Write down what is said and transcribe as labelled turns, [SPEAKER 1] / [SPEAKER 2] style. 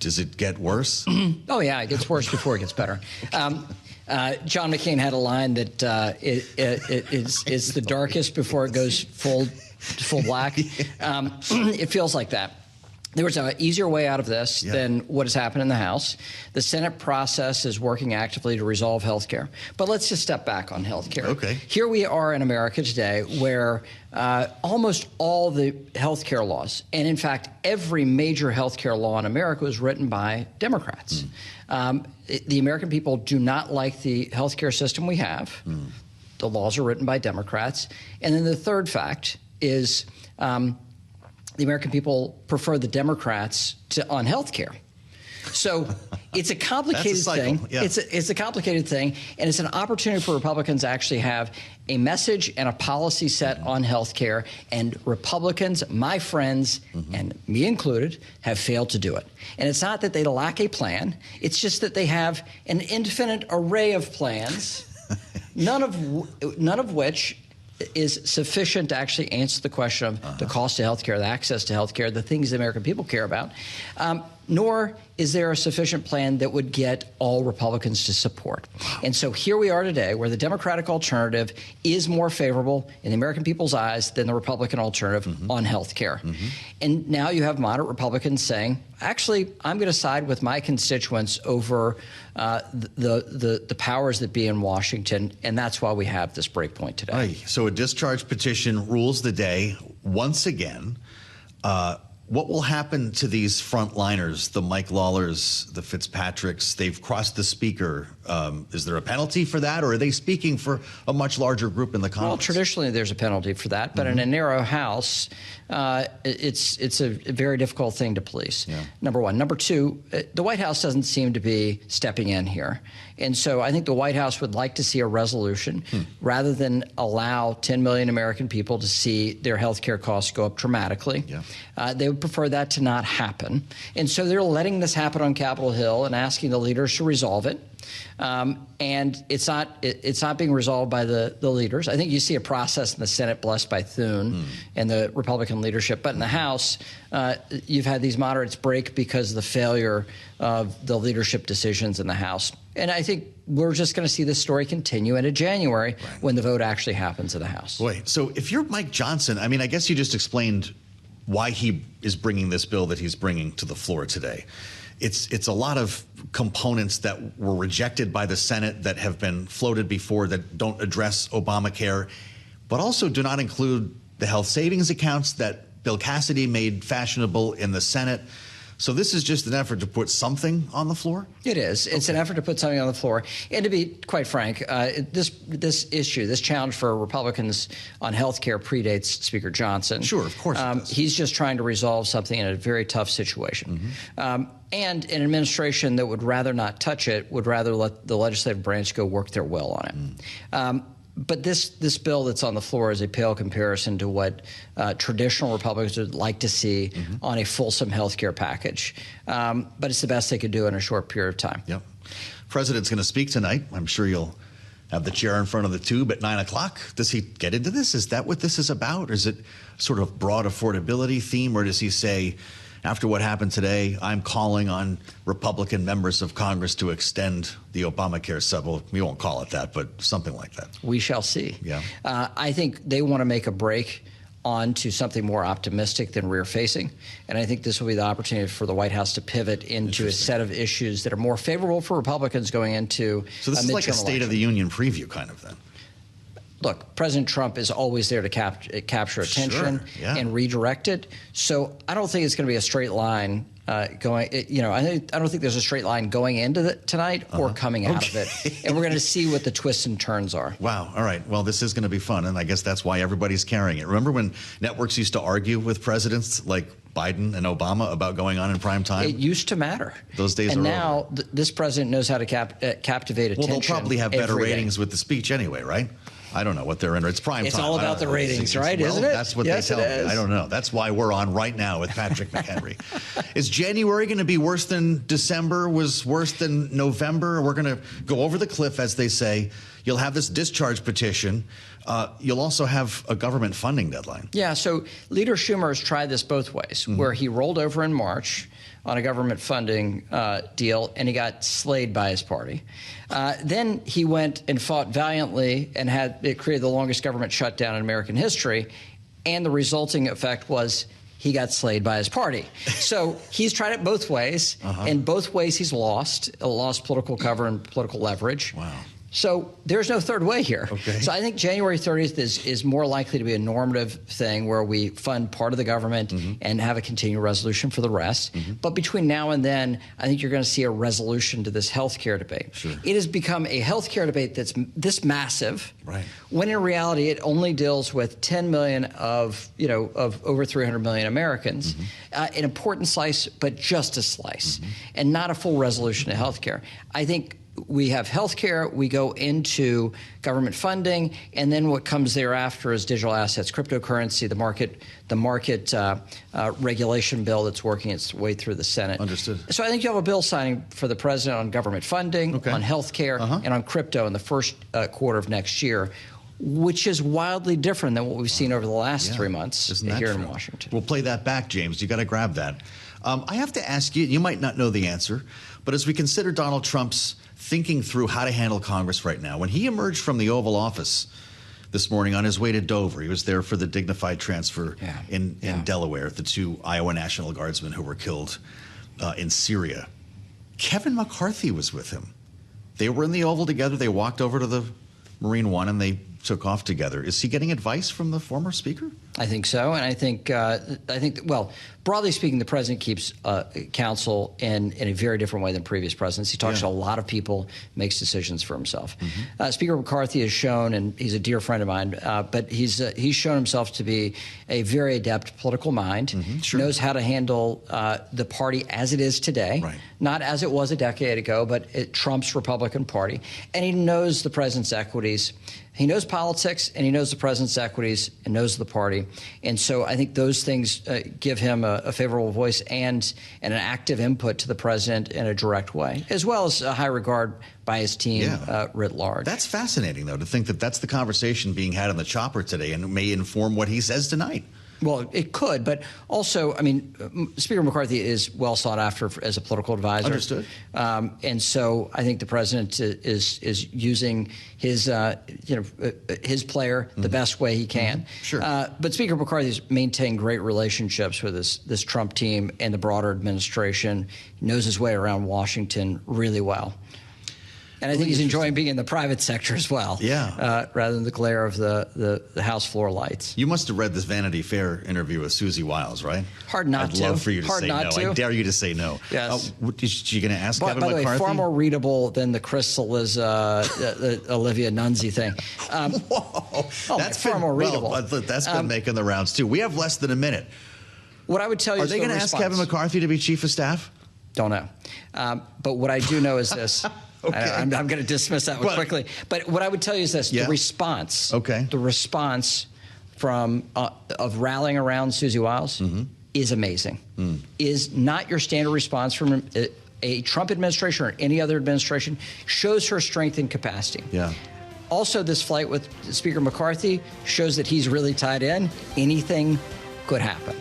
[SPEAKER 1] Does it get worse?
[SPEAKER 2] Oh, yeah, it gets worse before it gets better. John McCain had a line that it's the darkest before it goes full black. It feels like that. There was an easier way out of this than what has happened in the House. The Senate process is working actively to resolve health care. But let's just step back on health care.
[SPEAKER 1] Okay.
[SPEAKER 2] Here we are in America today where almost all the health care laws, and in fact, every major health care law in America was written by Democrats. The American people do not like the health care system we have. The laws are written by Democrats. And then the third fact is the American people prefer the Democrats on health care. So it's a complicated thing.
[SPEAKER 1] Yeah.
[SPEAKER 2] It's a complicated thing, and it's an opportunity for Republicans to actually have a message and a policy set on health care. And Republicans, my friends, and me included, have failed to do it. And it's not that they lack a plan. It's just that they have an infinite array of plans, none of which is sufficient to actually answer the question of the cost of health care, the access to health care, the things the American people care about, nor is there a sufficient plan that would get all Republicans to support. And so here we are today where the Democratic alternative is more favorable in the American people's eyes than the Republican alternative on health care. And now you have moderate Republicans saying, actually, I'm going to side with my constituents over the powers that be in Washington, and that's why we have this breakpoint today.
[SPEAKER 1] Right. So a discharge petition rules the day once again. What will happen to these frontliners, the Mike Lawlers, the Fitzpatricks? They've crossed the speaker. Is there a penalty for that, or are they speaking for a much larger group in the Congress?
[SPEAKER 2] Well, traditionally there's a penalty for that, but in a narrow House, it's a very difficult thing to police, number one. Number two, the White House doesn't seem to be stepping in here. And so I think the White House would like to see a resolution rather than allow 10 million American people to see their health care costs go up dramatically. They would prefer that to not happen. And so they're letting this happen on Capitol Hill and asking the leaders to resolve it. And it's not being resolved by the leaders. I think you see a process in the Senate blessed by Thune and the Republican leadership. But in the House, you've had these moderates break because of the failure of the leadership decisions in the House. And I think we're just going to see this story continue into January when the vote actually happens in the House.
[SPEAKER 1] Boy, so if you're Mike Johnson, I mean, I guess you just explained why he is bringing this bill that he's bringing to the floor today. It's a lot of components that were rejected by the Senate that have been floated before that don't address Obamacare, but also do not include the health savings accounts that Bill Cassidy made fashionable in the Senate. So this is just an effort to put something on the floor?
[SPEAKER 2] It is. It's an effort to put something on the floor. And to be quite frank, this issue, this challenge for Republicans on health care predates Speaker Johnson.
[SPEAKER 1] Sure, of course it does.
[SPEAKER 2] He's just trying to resolve something in a very tough situation. And an administration that would rather not touch it would rather let the legislative branch go work their will on it. But this bill that's on the floor is a pale comparison to what traditional Republicans would like to see on a fulsome health care package. But it's the best they could do in a short period of time.
[SPEAKER 1] Yep. President's going to speak tonight. I'm sure you'll have the chair in front of the tube at 9 o'clock. Does he get into this? Is that what this is about? Or is it sort of broad affordability theme? Or does he say, after what happened today, I'm calling on Republican members of Congress to extend the Obamacare sub? Well, we won't call it that, but something like that.
[SPEAKER 2] We shall see.
[SPEAKER 1] Yeah.
[SPEAKER 2] I think they want to make a break on to something more optimistic than rear-facing. And I think this will be the opportunity for the White House to pivot into a set of issues that are more favorable for Republicans going into
[SPEAKER 1] So this is like a State of the Union preview kind of thing.
[SPEAKER 2] Look, President Trump is always there to capture attention and redirect it. So I don't think it's going to be a straight line going. I don't think there's a straight line going into tonight or coming out of it. And we're going to see what the twists and turns are.
[SPEAKER 1] Wow. All right. Well, this is going to be fun, and I guess that's why everybody's carrying it. Remember when networks used to argue with presidents like Biden and Obama about going on in prime time?
[SPEAKER 2] It used to matter.
[SPEAKER 1] Those days are
[SPEAKER 2] over. And
[SPEAKER 1] now
[SPEAKER 2] this president knows how to captivate attention.
[SPEAKER 1] Well, they'll probably have better ratings with the speech anyway, right? I don't know what they're in. It's prime time.
[SPEAKER 2] It's all about the ratings, right? Isn't it?
[SPEAKER 1] That's what they tell me. I don't know. That's why we're on right now with Patrick McHenry. Is January going to be worse than December was worse than November? We're going to go over the cliff, as they say. You'll have this discharge petition. You'll also have a government funding deadline.
[SPEAKER 2] Yeah, so Leader Schumer has tried this both ways, where he rolled over in March on a government funding deal, and he got slayed by his party. Then he went and fought valiantly and it created the longest government shutdown in American history, and the resulting effect was he got slayed by his party. So he's tried it both ways, and both ways he's lost political cover and political leverage.
[SPEAKER 1] Wow.
[SPEAKER 2] So there's no third way here.
[SPEAKER 1] Okay.
[SPEAKER 2] So I think January 30th is more likely to be a normative thing where we fund part of the government and have a continuing resolution for the rest. But between now and then, I think you're going to see a resolution to this health care debate.
[SPEAKER 1] Sure.
[SPEAKER 2] It has become a health care debate that's this massive,
[SPEAKER 1] right,
[SPEAKER 2] when in reality it only deals with 10 million of over 300 million Americans, an important slice, but just a slice, and not a full resolution to health care. I think we have health care, we go into government funding, and then what comes thereafter is digital assets, cryptocurrency, the market regulation bill that's working its way through the Senate.
[SPEAKER 1] Understood.
[SPEAKER 2] So I think you have a bill signing for the president on government funding, on health care, and on crypto in the first quarter of next year, which is wildly different than what we've seen over the last 3 months here in Washington.
[SPEAKER 1] We'll play that back, James. You got to grab that. I have to ask you, you might not know the answer, but as we consider Donald Trump's thinking through how to handle Congress right now, when he emerged from the Oval Office this morning on his way to Dover, he was there for the dignified transfer in Delaware, the 2 Iowa National Guardsmen who were killed in Syria. Kevin McCarthy was with him. They were in the Oval together. They walked over to the Marine One and they took off together. Is he getting advice from the former speaker?
[SPEAKER 2] I think so, and I think well, broadly speaking, the president keeps counsel in a very different way than previous presidents. He talks to a lot of people, makes decisions for himself. Speaker McCarthy has shown, and he's a dear friend of mine, but he's shown himself to be a very adept political mind. Knows how to handle the party as it is today, not as it was a decade ago, but Trump's Republican Party, and he knows the president's equities. He knows politics, and he knows the president's equities, and knows the party. And so I think those things give him a favorable voice and an active input to the president in a direct way, as well as a high regard by his team writ large.
[SPEAKER 1] That's fascinating, though, to think that that's the conversation being had on the chopper today and it may inform what he says tonight.
[SPEAKER 2] Well, it could, but also, I mean, Speaker McCarthy is well sought after as a political advisor.
[SPEAKER 1] Understood.
[SPEAKER 2] And so I think the president is using his his player the best way he can.
[SPEAKER 1] Sure.
[SPEAKER 2] But Speaker McCarthy's maintained great relationships with this Trump team and the broader administration. He knows his way around Washington really well. And I think he's enjoying being in the private sector as well, rather than the glare of the House floor lights.
[SPEAKER 1] You must have read this Vanity Fair interview with Susie Wiles, right?
[SPEAKER 2] Hard not to.
[SPEAKER 1] I'd love for you to say no. I dare you to say no.
[SPEAKER 2] Yes.
[SPEAKER 1] Is she going to ask Kevin
[SPEAKER 2] McCarthy? By the way, far more readable than the Crystal is Olivia Nunzi thing.
[SPEAKER 1] Whoa.
[SPEAKER 2] That's far more readable.
[SPEAKER 1] Well, that's been making the rounds, too. We have less than a minute.
[SPEAKER 2] What I would tell you
[SPEAKER 1] is, are they going to ask Kevin McCarthy to be chief of staff?
[SPEAKER 2] Don't know. But what I do know is this.
[SPEAKER 1] Okay.
[SPEAKER 2] I'm going to dismiss that one quickly. But what I would tell you is this: the response, the response from of rallying around Susie Wiles is amazing. Is not your standard response from a Trump administration or any other administration. Shows her strength and capacity.
[SPEAKER 1] Yeah.
[SPEAKER 2] Also, this flight with Speaker McCarthy shows that he's really tied in. Anything could happen.